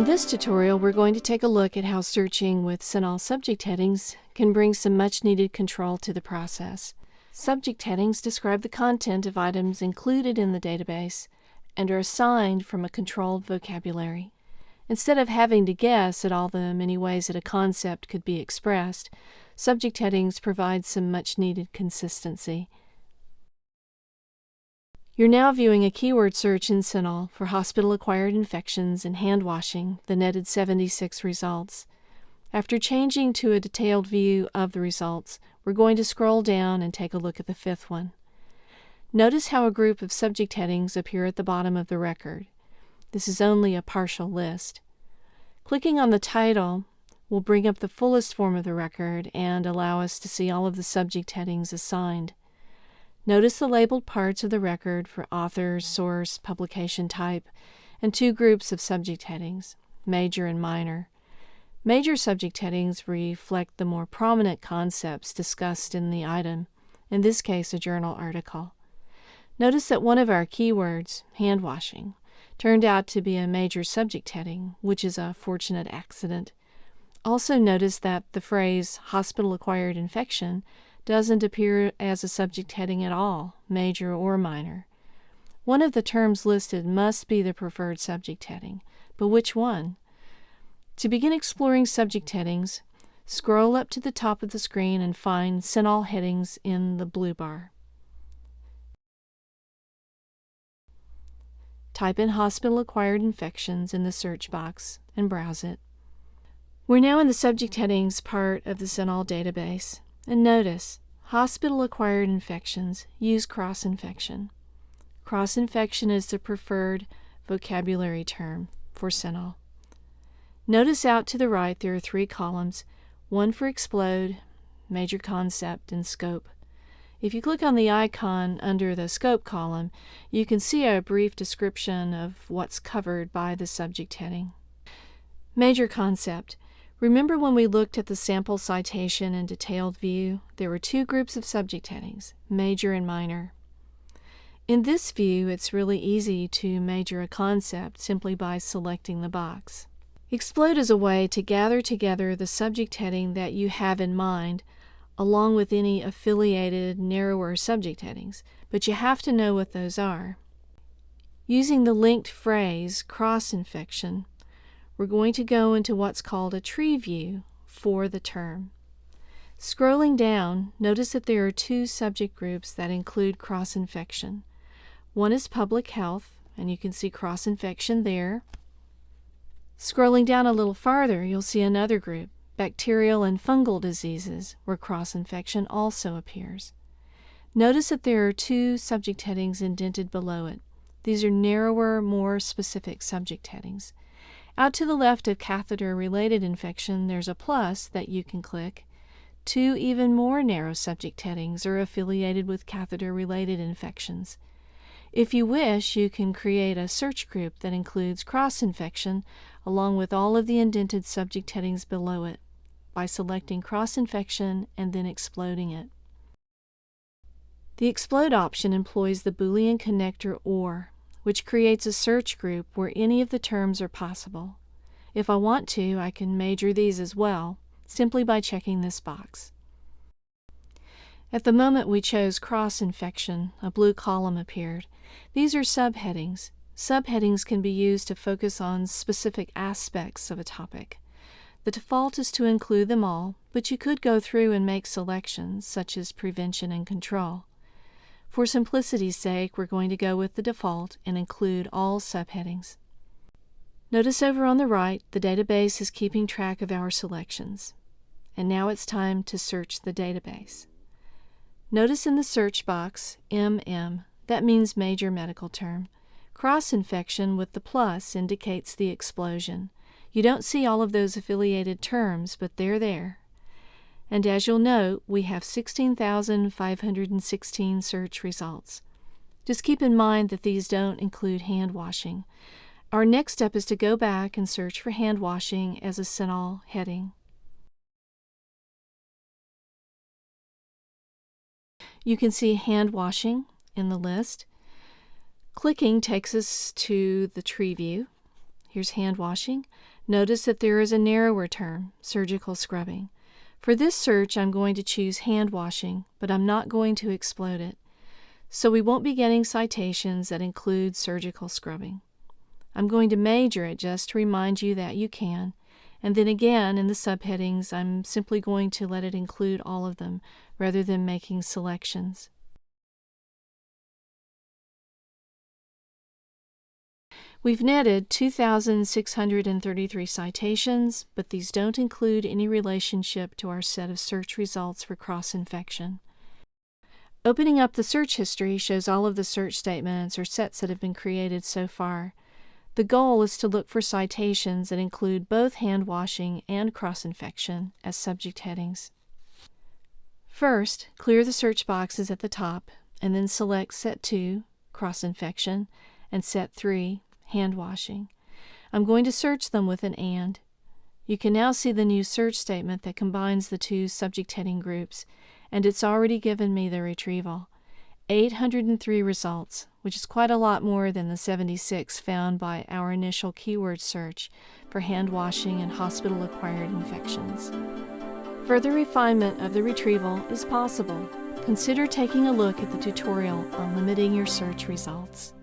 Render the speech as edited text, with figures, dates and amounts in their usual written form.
this tutorial, we're going to take a look at how searching with CINAHL subject headings can bring some much-needed control to the process. Subject headings describe the content of items included in the database and are assigned from a controlled vocabulary. Instead of having to guess at all the many ways that a concept could be expressed, subject headings provide some much-needed consistency. You're now viewing a keyword search in CINAHL for hospital-acquired infections and hand washing, the netted 76 results. After changing to a detailed view of the results, we're going to scroll down and take a look at the fifth one. Notice how a group of subject headings appear at the bottom of the record. This is only a partial list. Clicking on the title will bring up the fullest form of the record and allow us to see all of the subject headings assigned. Notice the labeled parts of the record for author, source, publication type, and two groups of subject headings, major and minor. Major subject headings reflect the more prominent concepts discussed in the item, in this case a journal article. Notice that one of our keywords, hand washing, turned out to be a major subject heading, which is a fortunate accident. Also notice that the phrase hospital-acquired infection doesn't appear as a subject heading at all, major or minor. One of the terms listed must be the preferred subject heading, but which one? To begin exploring subject headings, scroll up to the top of the screen and find CINAHL headings in the blue bar. Type in hospital-acquired infections in the search box and browse it. We're now in the subject headings part of the CINAHL database. And notice, hospital-acquired infections use cross-infection. Cross-infection is the preferred vocabulary term for CINAHL. Notice out to the right there are three columns, one for explode, major concept, and scope. If you click on the icon under the scope column, you can see a brief description of what's covered by the subject heading. Major concept. Remember when we looked at the sample citation and detailed view, there were two groups of subject headings, major and minor. In this view, it's really easy to major a concept simply by selecting the box. Explode is a way to gather together the subject heading that you have in mind, along with any affiliated, narrower subject headings, but you have to know what those are. Using the linked phrase, cross-infection, we're going to go into what's called a tree view for the term. Scrolling down, notice that there are two subject groups that include cross-infection. One is public health, and you can see cross-infection there. Scrolling down a little farther, you'll see another group, bacterial and fungal diseases, where cross-infection also appears. Notice that there are two subject headings indented below it. These are narrower, more specific subject headings. Out to the left of catheter-related infection, there's a plus that you can click. Two even more narrow subject headings are affiliated with catheter-related infections. If you wish, you can create a search group that includes cross-infection along with all of the indented subject headings below it by selecting cross-infection and then exploding it. The explode option employs the Boolean connector OR, which creates a search group where any of the terms are possible. If I want to, I can major these as well, simply by checking this box. At the moment we chose cross-infection, a blue column appeared. These are subheadings. Subheadings can be used to focus on specific aspects of a topic. The default is to include them all, but you could go through and make selections, such as prevention and control. For simplicity's sake, we're going to go with the default and include all subheadings. Notice over on the right, the database is keeping track of our selections. And now it's time to search the database. Notice in the search box, MM, that means major medical term. Cross-infection with the plus indicates the explosion. You don't see all of those affiliated terms, but they're there. And as you'll note, we have 16,516 search results. Just keep in mind that these don't include hand washing. Our next step is to go back and search for hand washing as a CINAHL heading. You can see hand washing in the list. Clicking takes us to the tree view. Here's hand washing. Notice that there is a narrower term, surgical scrubbing. For this search, I'm going to choose hand washing, but I'm not going to explode it. So we won't be getting citations that include surgical scrubbing. I'm going to major it just to remind you that you can, and then again in the subheadings I'm simply going to let it include all of them rather than making selections. We've netted 2,633 citations, but these don't include any relationship to our set of search results for cross-infection. Opening up the search history shows all of the search statements or sets that have been created so far. The goal is to look for citations that include both hand washing and cross-infection as subject headings. First, clear the search boxes at the top, and then select Set 2, cross-infection, and Set 3, hand washing. I'm going to search them with an AND. You can now see the new search statement that combines the two subject heading groups, and it's already given me the retrieval. 803 results, which is quite a lot more than the 76 found by our initial keyword search for hand washing and hospital-acquired infections. Further refinement of the retrieval is possible. Consider taking a look at the tutorial on limiting your search results.